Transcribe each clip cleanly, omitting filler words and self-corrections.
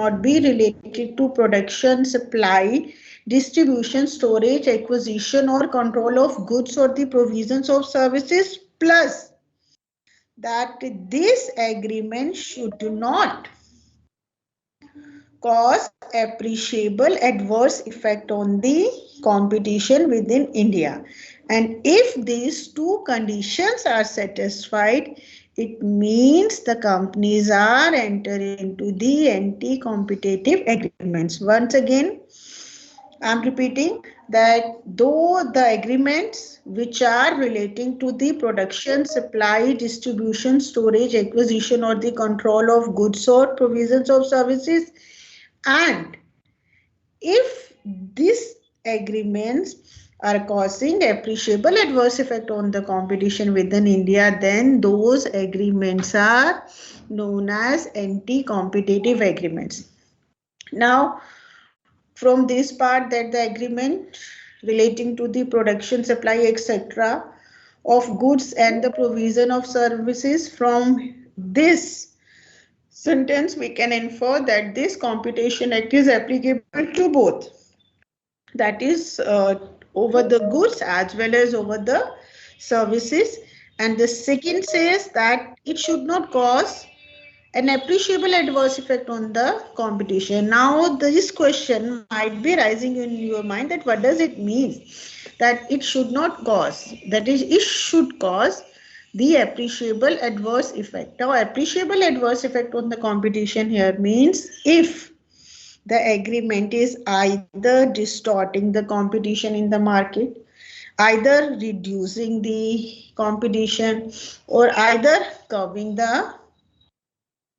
not be related to production, supply, distribution, storage, acquisition, or control of goods or the provisions of services, plus that this agreement should not cause appreciable adverse effect on the competition within India. And if these two conditions are satisfied, it means the companies are entering into the anti-competitive agreements. Once again, I'm repeating that though the agreements which are relating to the production, supply, distribution, storage, acquisition, or the control of goods or provisions of services, and if these agreements are causing appreciable adverse effect on the competition within India, then those agreements are known as anti-competitive agreements. Now, from this part that the agreement relating to the production, supply, etc. of goods and the provision of services, from this sentence we can infer that this Competition Act is applicable to both, that is over the goods as well as over the services. And the second says that it should not cause an appreciable adverse effect on the competition. Now this question might be rising in your mind that what does it mean that it should not cause, that is it should cause the appreciable adverse effect. Now appreciable adverse effect on the competition here means if the agreement is either distorting the competition in the market, either reducing the competition, or either curbing the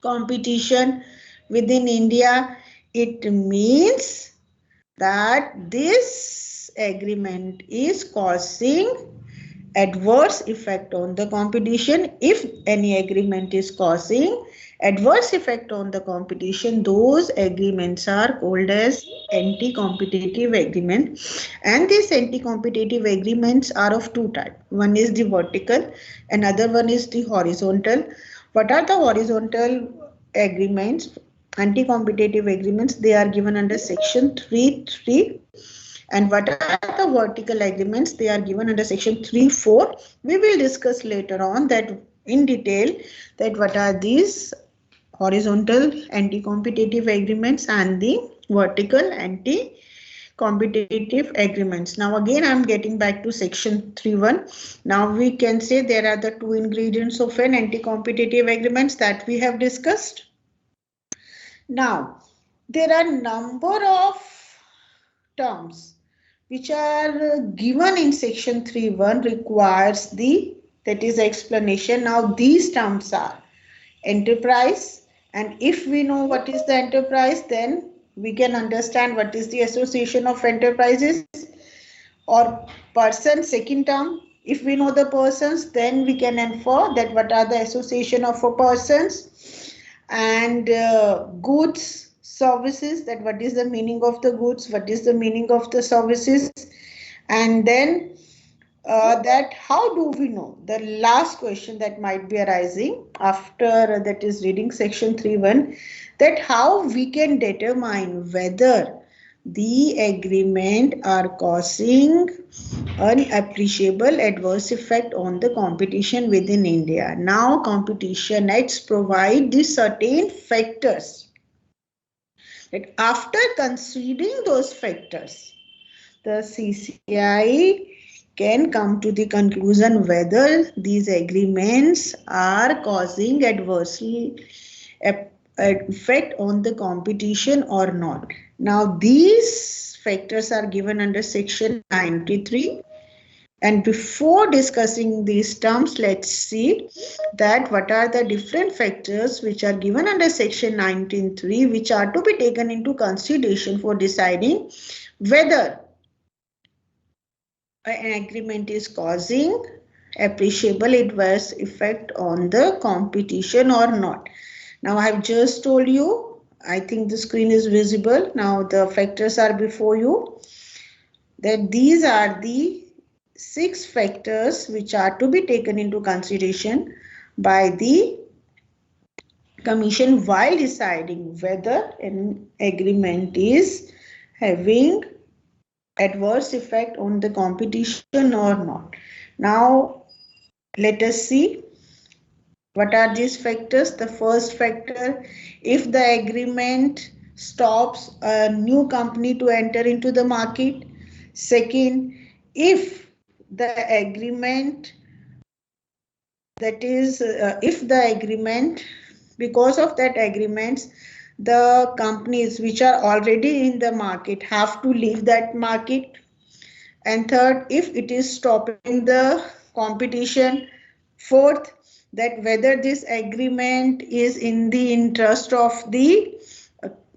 competition within India, it means that this agreement is causing adverse effect on the competition. If any agreement is causing adverse effect on the competition, those agreements are called as anti-competitive agreement. And these anti-competitive agreements are of two types. One is the vertical, another one is the horizontal. What are the horizontal agreements, anti-competitive agreements? They are given under section 3.3. And what are the vertical agreements? They are given under section 3.4. We will discuss later on that in detail, that what are these horizontal anti-competitive agreements and the vertical anti-competitive agreements. Now again, I'm getting back to section 3.1. Now we can say there are the two ingredients of an anti-competitive agreements that we have discussed. Now there are number of terms which are given in section 3.1 requires the, that is explanation. Now these terms are enterprise, and if we know what is the enterprise, then we can understand what is the association of enterprises, or person, second term. If we know the persons, then we can infer that what are the association of persons, and goods, services, that what is the meaning of the goods, what is the meaning of the services, and then that how do we know, the last question that might be arising after that is reading section 3.1, that how we can determine whether the agreement are causing an appreciable adverse effect on the competition within India. Now Competition Acts provide the certain factors that after considering those factors, the CCI can come to the conclusion whether these agreements are causing adverse effect on the competition or not. Now these factors are given under section 93. And before discussing these terms, let's see that what are the different factors which are given under section 19.3 which are to be taken into consideration for deciding whether an agreement is causing appreciable adverse effect on the competition or not. Now I have just told you, I think the screen is visible. Now the factors are before you, that these are the 6 factors which are to be taken into consideration by the Commission while deciding whether an agreement is having adverse effect on the competition or not. Now let us see what are these factors. The first factor, if the agreement stops a new company to enter into the market. Second, if the agreement, that is if the agreement, because of that agreements, the companies which are already in the market have to leave that market. And third, if it is stopping the competition. Fourth, that whether this agreement is in the interest of the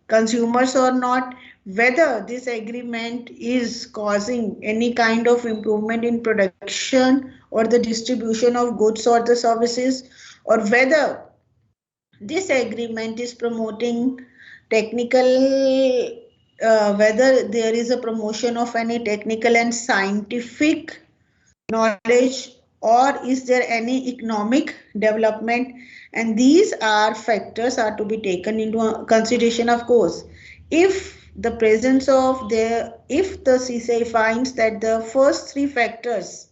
consumers or not, whether this agreement is causing any kind of improvement in production or the distribution of goods or the services, or whether this agreement is promoting technical, whether there is a promotion of any technical and scientific knowledge, or is there any economic development. And these are factors are to be taken into consideration. Of course, if the presence of if the CCI finds that the first three factors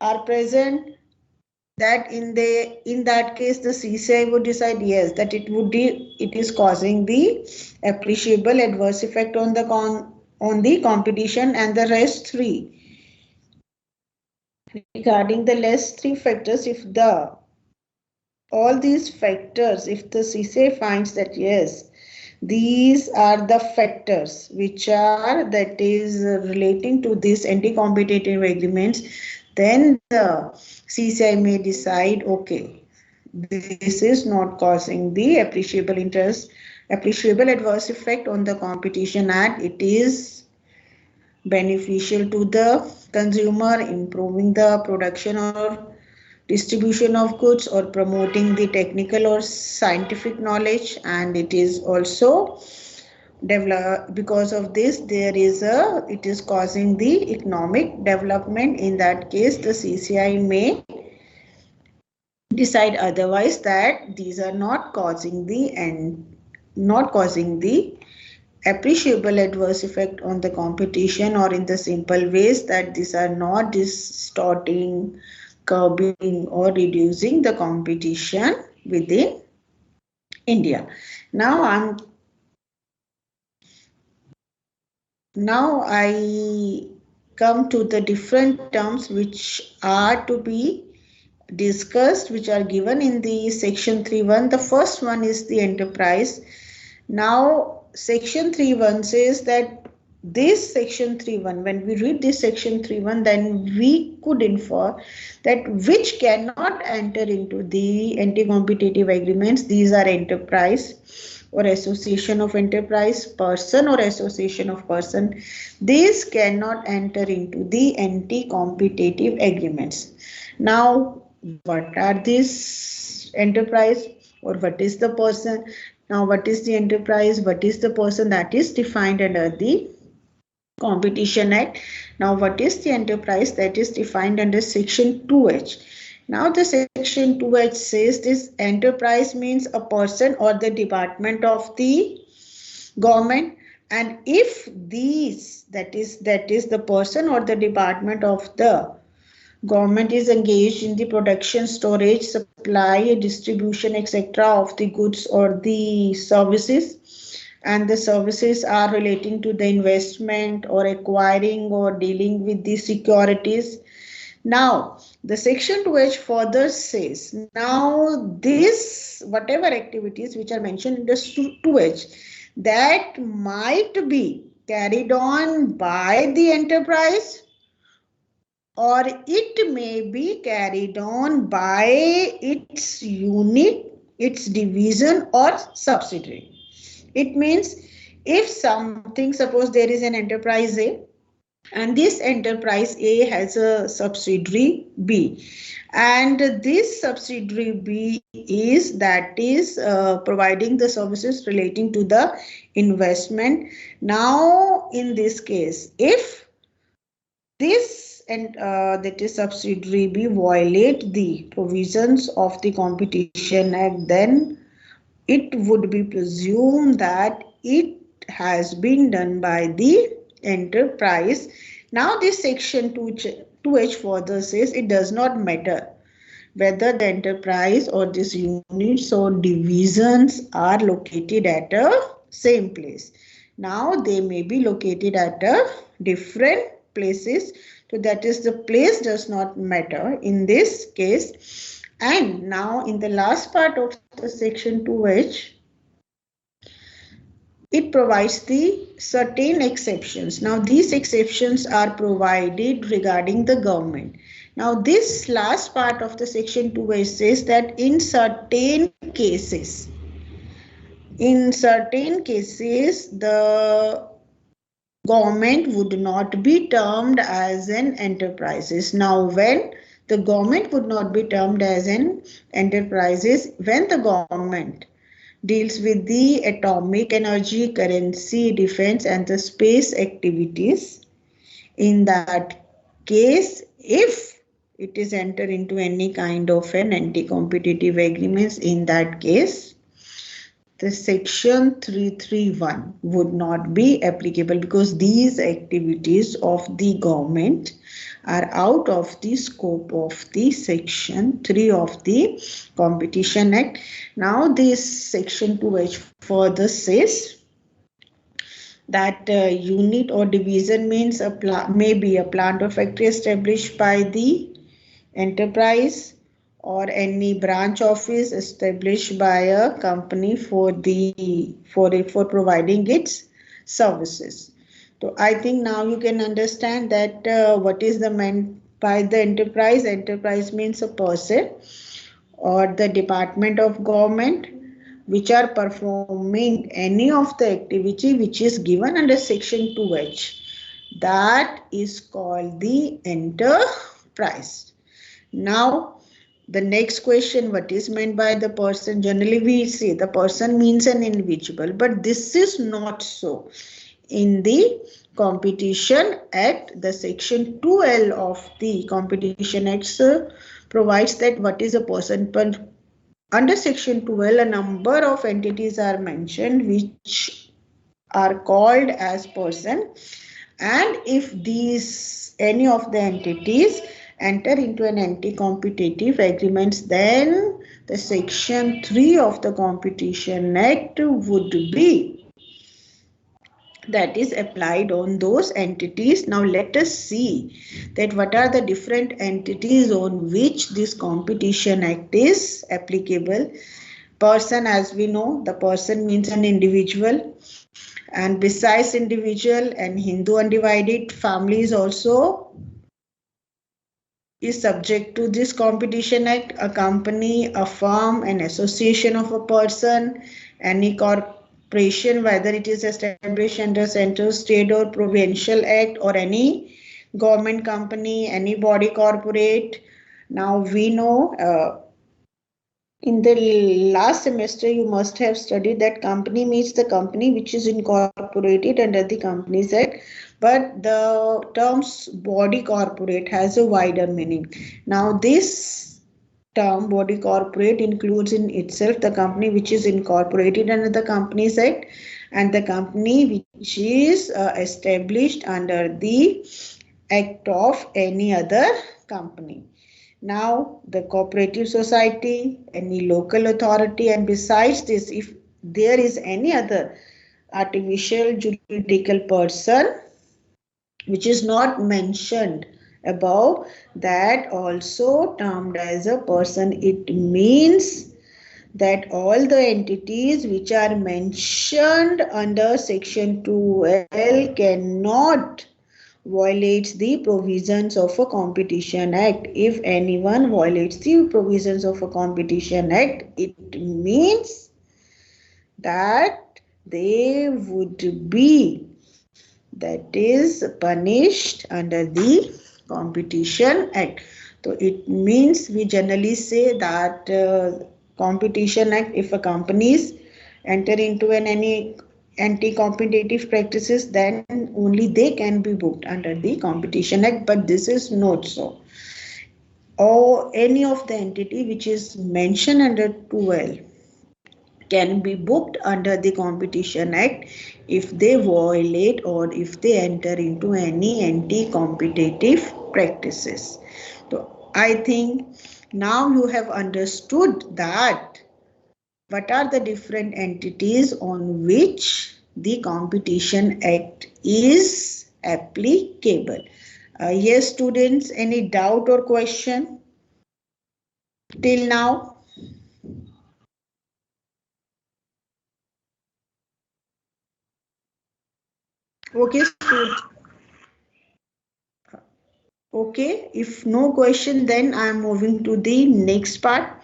are present, that in that case the CCI would decide yes, that it is causing the appreciable adverse effect on the competition. And the rest three, regarding the last three factors, if all these factors, if the CCI finds that yes, these are the factors which are, that is relating to these anti-competitive agreements, then the CCI may decide, okay, this is not causing the appreciable adverse effect on the competition, and it is beneficial to the consumer, improving the production or distribution of goods, or promoting the technical or scientific knowledge. And it is also develop, because of this it is causing the economic development. In that case the CCI may decide otherwise, that these are not causing the appreciable adverse effect on the competition, or in the simple ways that these are not distorting, curbing or reducing the competition within India. Now I come to the different terms which are to be discussed, which are given in the section 3.1. The first one is the enterprise. Now section 3.1 says that this section 3.1, when we read this section 3.1, then we could infer that which cannot enter into the anti-competitive agreements. These are enterprise or association of enterprise, person or association of person. These cannot enter into the anti-competitive agreements. Now what are these enterprise, or what is the person? Now what is the enterprise, what is the person? That is defined under the Competition Act. Now what is the enterprise? That is defined under section 2H. Now the section 2H says this enterprise means a person or the department of the government, and if these, that is the person or the department of the government is engaged in the production, storage, supply, distribution, etc. of the goods or the services, and the services are relating to the investment or acquiring or dealing with the securities. Now the section 2H further says, now this whatever activities which are mentioned in the 2H, that might be carried on by the enterprise, or it may be carried on by its unit, its division or subsidiary. It means if something, suppose there is an enterprise A, and this enterprise A has a subsidiary B, and this subsidiary B is providing the services relating to the investment. Now in this case, if this and that is subsidiary B violate the provisions of the Competition Act, then it would be presumed that it has been done by the enterprise. Now this section 2H further says it does not matter whether the enterprise or these units or divisions are located at a same place. Now they may be located at a different places. So that is, the place does not matter in this case. And now in the last part of the section 2H, it provides the certain exceptions. Now these exceptions are provided regarding the government. Now this last part of the section 2H says that in certain cases, the government would not be termed as an enterprises. Now when the government would not be termed as an enterprises, when the government deals with the atomic energy, currency, defense and the space activities. In that case, if it is entered into any kind of an anti-competitive agreements, in that case, the section 331 would not be applicable because these activities of the government are out of the scope of the section 3 of the Competition Act. Now this section 2H further says that unit or division means maybe a plant or factory established by the enterprise or any branch office established by a company for providing its services. So I think now you can understand that what is the meant by the enterprise. Enterprise means a person or the department of government which are performing any of the activity which is given under section 2H. That is called the enterprise. Now, the next question, what is meant by the person? Generally, we say the person means an individual, but this is not so. In the Competition Act, the section 2L of the Competition Act provides that what is a person. But under section 2L, a number of entities are mentioned which are called as person, and if any of the entities enter into an anti-competitive agreements, then the section 3 of the Competition Act would be that is applied on those entities. Now let us see that what are the different entities on which this Competition Act is applicable. Person, as we know, the person means an individual, and besides individual and Hindu undivided families also is subject to this Competition Act. A company, a firm, an association of a person, any corporation, whether it is established under central, state or provincial act, or any government company, any body corporate. Now we know in the last semester you must have studied that company means the company which is incorporated under the Companies Act, but the terms body corporate has a wider meaning. Now this term body corporate includes in itself the company which is incorporated under the Companies Act and the company which is established under the act of any other company. Now the cooperative society, any local authority, and besides this, if there is any other artificial juridical person which is not mentioned above, that also termed as a person. It means that all the entities which are mentioned under section 2L cannot violates the provisions of a Competition Act. If anyone violates the provisions of a Competition Act, it means that they would be, that is, punished under the Competition Act. So it means we generally say that Competition Act, if a companies enter into any anti-competitive practices, then only they can be booked under the Competition Act, but this is not so. Or any of the entity which is mentioned under 12 can be booked under the Competition Act if they violate or if they enter into any anti-competitive practices. So I think now you have understood that what are the different entities on which the Competition Act is applicable. Yes, students, any doubt or question till now? Okay, okay, if no question, then I am moving to the next part.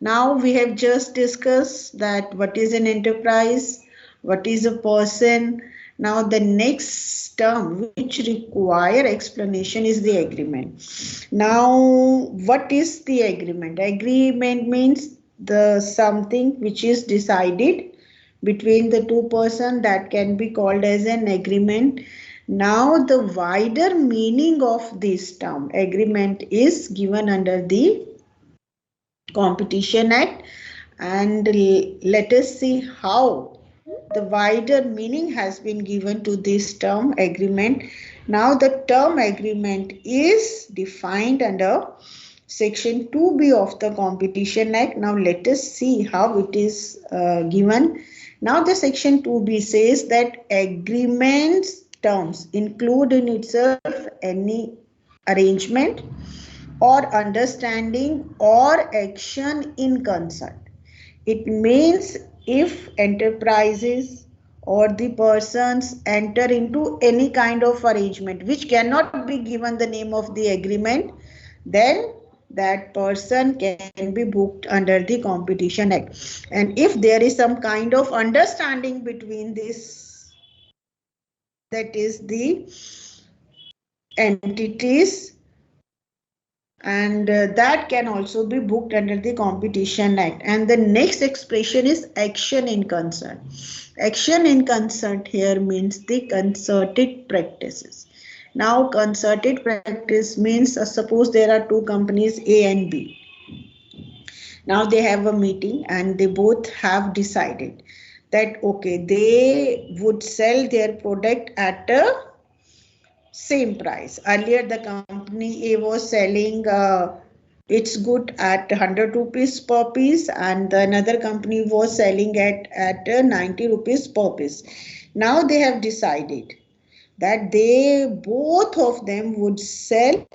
Now we have just discussed that what is an enterprise, what is a person. Now the next term which require explanation is the agreement. Now what is the agreement? Agreement means the something which is decided between the two persons, that can be called as an agreement. Now the wider meaning of this term agreement is given under the Competition Act, and let us see how the wider meaning has been given to this term agreement. Now the term agreement is defined under section 2B of the Competition Act. Now let us see how it is given. Now the section 2B says that agreements terms include in itself any arrangement or understanding or action in concert. It means if enterprises or the persons enter into any kind of arrangement which cannot be given the name of the agreement, then that person can be booked under the Competition Act. And if there is some kind of understanding between this, that is the entities, and that can also be booked under the Competition Act. And the next expression is action in concert. Action in concert here means the concerted practices. Now concerted practice means suppose there are two companies A and B. Now they have a meeting and they both have decided that okay, they would sell their product at a same price. Earlier the company A was selling its good at 100 rupees per piece, and another company was selling at 90 rupees per piece. Now they have decided that they both of them would sell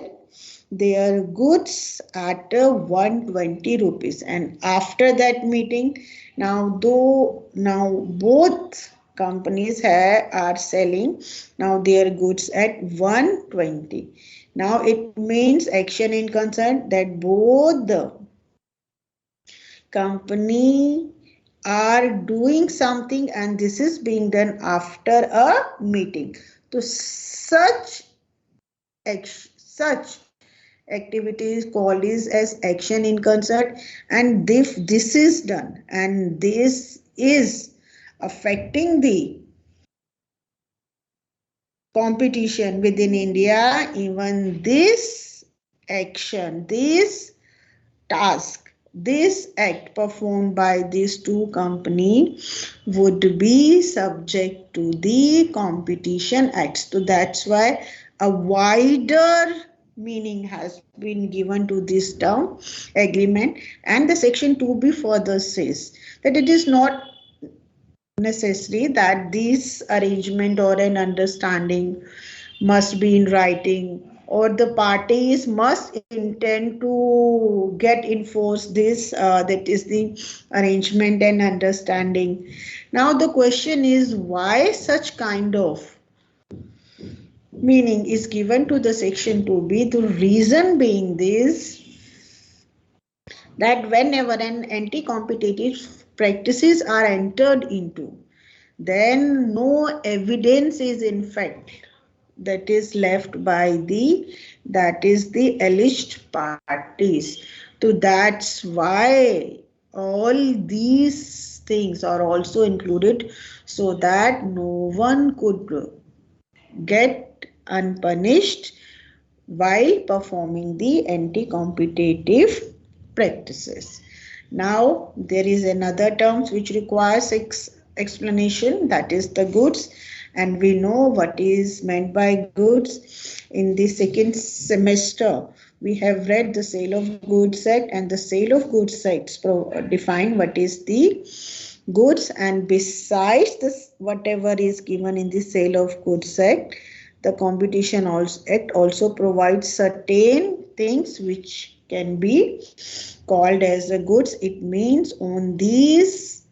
their goods at 120 rupees, and after that meeting, now both companies are selling now their goods at 120. Now it means action in concern that both the company are doing something and this is being done after a meeting. So such activity is called as action in concert, and if this is done and this is affecting the competition within India, even this action, this task, this act performed by these two companies would be subject to the Competition Act. So that's why a wider meaning has been given to this term agreement. And the section 2B further says that it is not necessary that this arrangement or an understanding must be in writing or the parties must intend to get enforced this that is the arrangement and understanding. Now the question is why such kind of meaning is given to the section 2B. The reason being this, that whenever an anti-competitive practices are entered into, then no evidence is in fact that is left by the alleged parties. So that's why all these things are also included so that no one could get unpunished while performing the anti-competitive practices. Now, there is another term which requires explanation, that is the goods, and we know what is meant by goods. In the second semester, we have read the Sale of Goods Act, and the Sale of Goods Act define what is the goods, and besides this, whatever is given in the Sale of Goods Act, the Competition Act also provides certain things which can be called as the goods. It means on these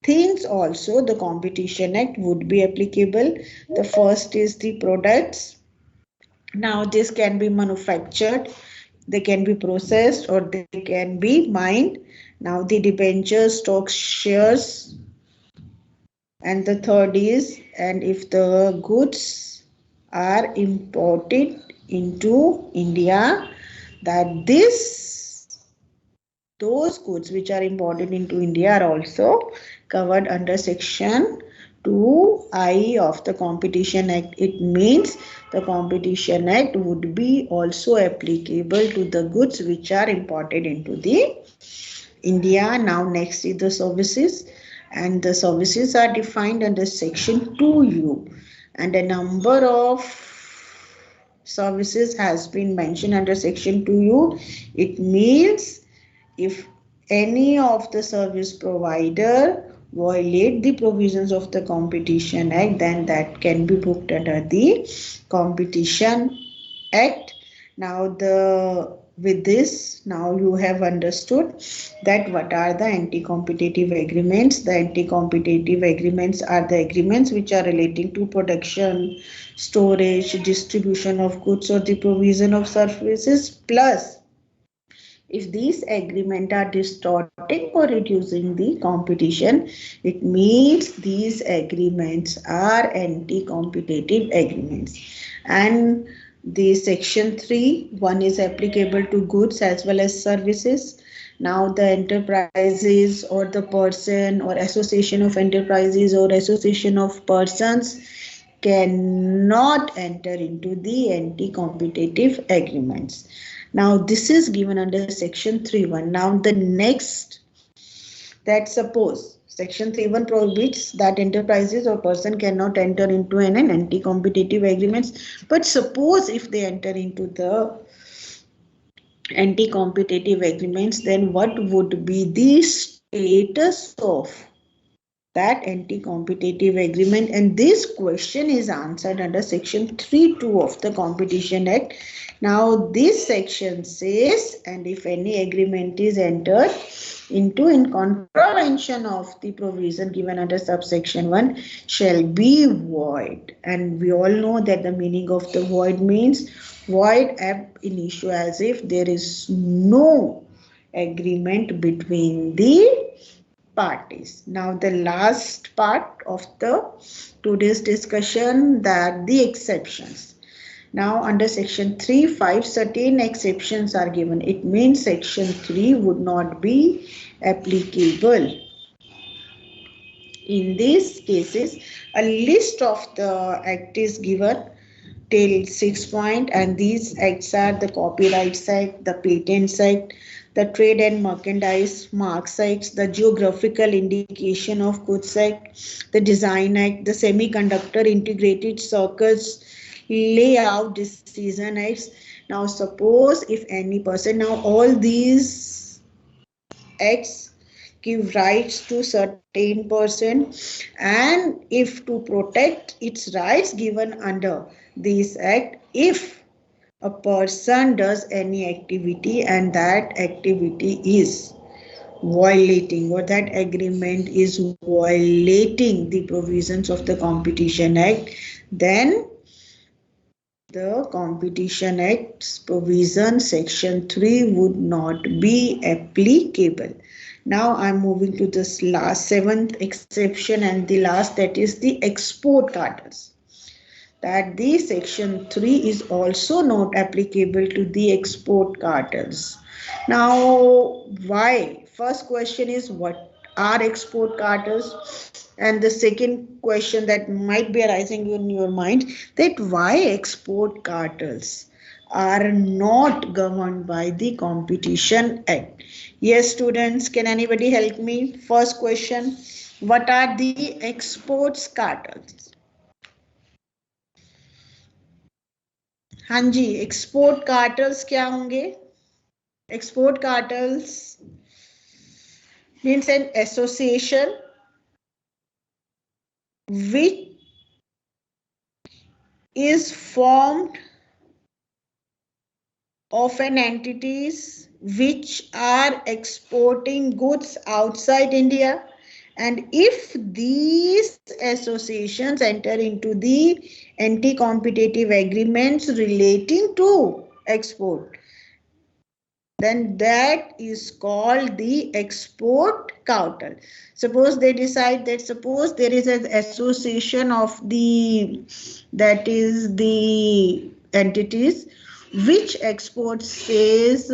things also the Competition Act would be applicable. The first is the products. Now this can be manufactured, they can be processed, or they can be mined. Now the debentures, stocks, shares, and the third is, and if the goods are imported into India, that those goods which are imported into India are also covered under section 2I of the Competition Act. It means the Competition Act would be also applicable to the goods which are imported into the India. Now next is the services, and the services are defined under section 2U, and a number of services has been mentioned under section 2U. It means if any of the service provider violate the provisions of the Competition Act, then that can be booked under the Competition Act. Now with this, now you have understood that what are the anti-competitive agreements. The anti-competitive agreements are the agreements which are relating to production, storage, distribution of goods, or the provision of services. Plus, if these agreements are distorting or reducing the competition, it means these agreements are anti-competitive agreements. And the section 3, one is applicable to goods as well as services. Now the enterprises or the person or association of enterprises or association of persons cannot enter into the anti-competitive agreements. Now this is given under section 3.1. Now the next, that suppose section 3.1 prohibits that enterprises or person cannot enter into an anti-competitive agreements, but suppose if they enter into the anti-competitive agreements, then what would be the status of that anti-competitive agreement? And this question is answered under section 3.2 of the Competition Act. Now this section says, and if any agreement is entered into in contravention of the provision given under subsection 1 shall be void. And we all know that the meaning of the void means void ab initio, as if there is no agreement between the parties. Now the last part of the today's discussion, that the exceptions. Now under section 3.5 certain exceptions are given. It means section 3 would not be applicable. In these cases, a list of the act is given till 6 point, and these acts are the Copyrights Act, the Patents Act, the Trade and Merchandise Marks Act, the Geographical Indication of Goods Act, the Design Act, the Semiconductor Integrated Circuits Layout Decision Acts. Now suppose if any person, now all these acts give rights to certain person, and if to protect its rights given under this act, if a person does any activity and that activity is violating, or that agreement is violating the provisions of the Competition Act, then the Competition Act's provision section 3 would not be applicable. Now I'm moving to this last 7th exception and the last, that is the export cartels. That the section 3 is also not applicable to the export cartels. Now why? first question is what are export cartels, and the second question that might be arising in your mind, that why export cartels are not governed by the Competition Act. Yes, students, can anybody help me? First question, what are the exports cartels? हाँ जी, export cartels क्या होंगे? Export cartels means an association which is formed of an entities which are exporting goods outside India, and if these associations enter into the anti-competitive agreements relating to export, then that is called the export cartel. Suppose they decide that, suppose there is an association of the, that is the entities which exports says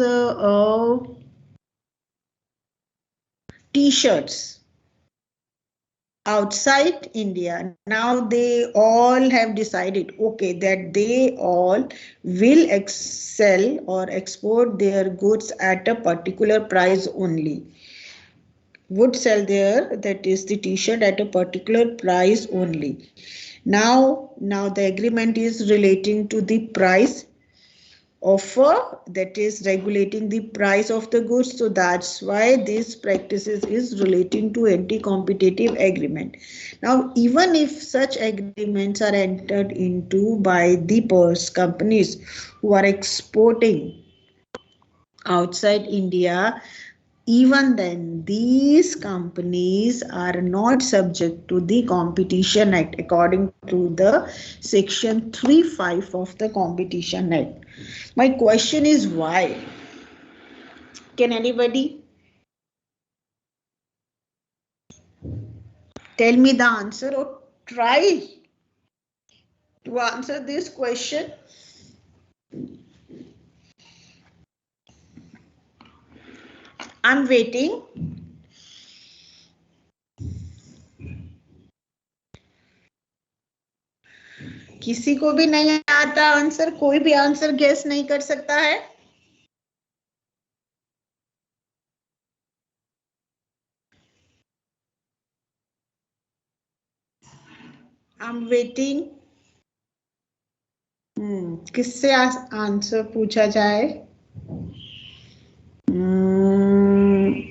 t-shirts outside India. Now they all have decided, okay, that they all will sell or export their goods at a particular price only. Would sell their, that is the t-shirt, at a particular price only. Now the agreement is relating to the price offer, that is regulating the price of the goods. So that's why this practices is relating to anti-competitive agreement. Now even if such agreements are entered into by the companies who are exporting outside India, even then these companies are not subject to the Competition Act according to the section 3(5) of the Competition Act. My question is why? Can anybody tell me the answer or try to answer this question? I'm waiting. किसी को भी नहीं आता answer? कोई भी answer guess नहीं कर सकता है? I'm waiting. किससे आंसर पूछा जाए?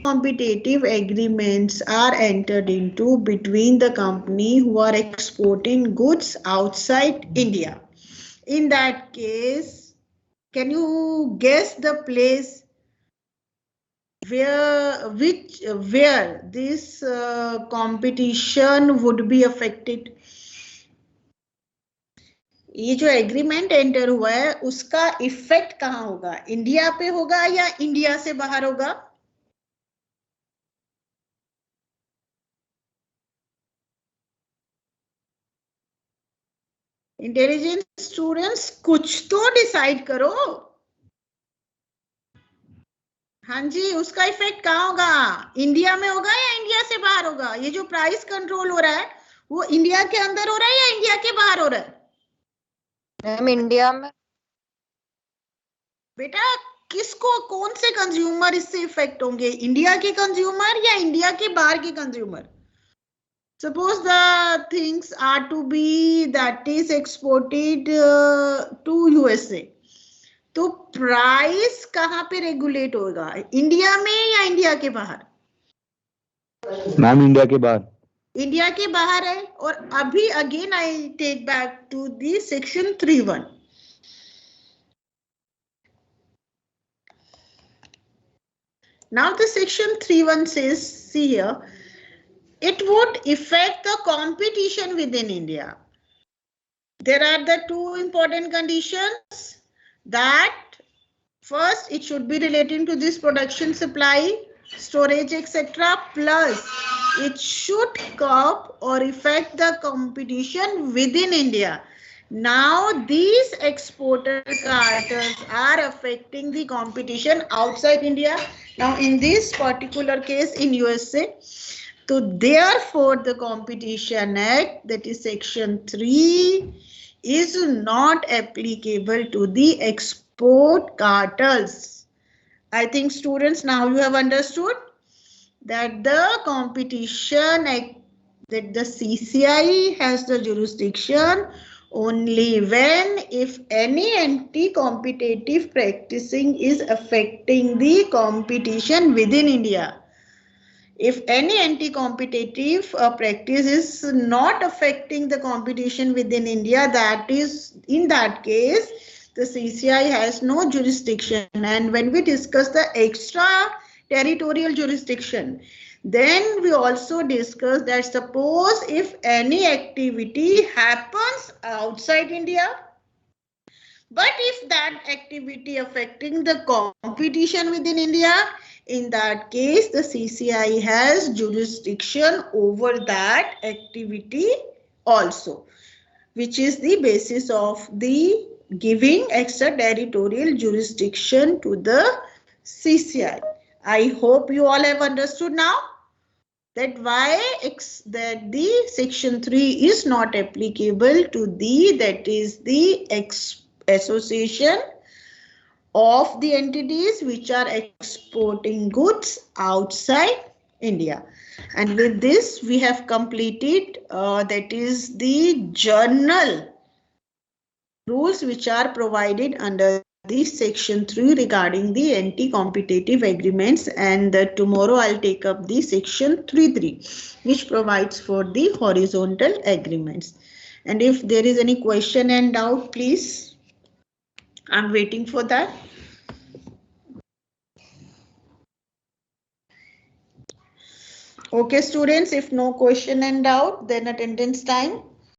Competitive agreements are entered into between the company who are exporting goods outside India. In that case, can you guess the place where this competition would be affected? ये जो agreement enter हुआ है उसका effect कहाँ होगा? India पे होगा या इंडिया से बाहर होगा? इंटेलिजेंट स्टूडेंट्स कुछ तो डिसाइड करो. हाँ जी, उसका इफेक्ट कहाँ होगा? इंडिया में होगा या इंडिया से बाहर होगा? ये जो प्राइस कंट्रोल हो रहा है वो इंडिया के अंदर हो रहा है या इंडिया के बाहर हो रहा है? मैम इंडिया में. बेटा किसको, कौन से कंज्यूमर इससे इफेक्ट होंगे? इंडिया के कंज्यूमर या इंडिया के बाहर के consumer? Suppose the things are to be that is exported to USA, तो प्राइस कहाँ पे रेगुलेट होगा? इंडिया में या इंडिया के बाहर? मैम इंडिया के बाहर. इंडिया के बाहर है. और अभी again I take back to the section 3(1). Now the section 3(1) says, see here, it would affect the competition within India. There are the two important conditions, that first it should be relating to this production, supply, storage, etc. Plus it should curb or affect the competition within India. Now these exporter cartels are affecting the competition outside India. Now in this particular case in USA, so therefore the Competition Act, that is section 3, is not applicable to the export cartels. I think students, now you have understood that the Competition Act, that the CCI has the jurisdiction only when if any anti-competitive practicing is affecting the competition within India. If any anti-competitive practice is not affecting the competition within India, that is, in that case, the CCI has no jurisdiction. And when we discuss the extra territorial jurisdiction, then we also discuss that suppose if any activity happens outside India, but if that activity affecting the competition within India, in that case, the CCI has jurisdiction over that activity also, which is the basis of the giving extraterritorial jurisdiction to the CCI. I hope you all have understood now that why that the section 3 is not applicable to the, that is the association of the entities which are exporting goods outside India. And with this we have completed that is the general rules which are provided under the section 3 regarding the anti-competitive agreements, and tomorrow I'll take up the section 3.3 which provides for the horizontal agreements. And if there is any question and doubt, please, I'm waiting for that. Okay students, if no question and doubt, then attendance time.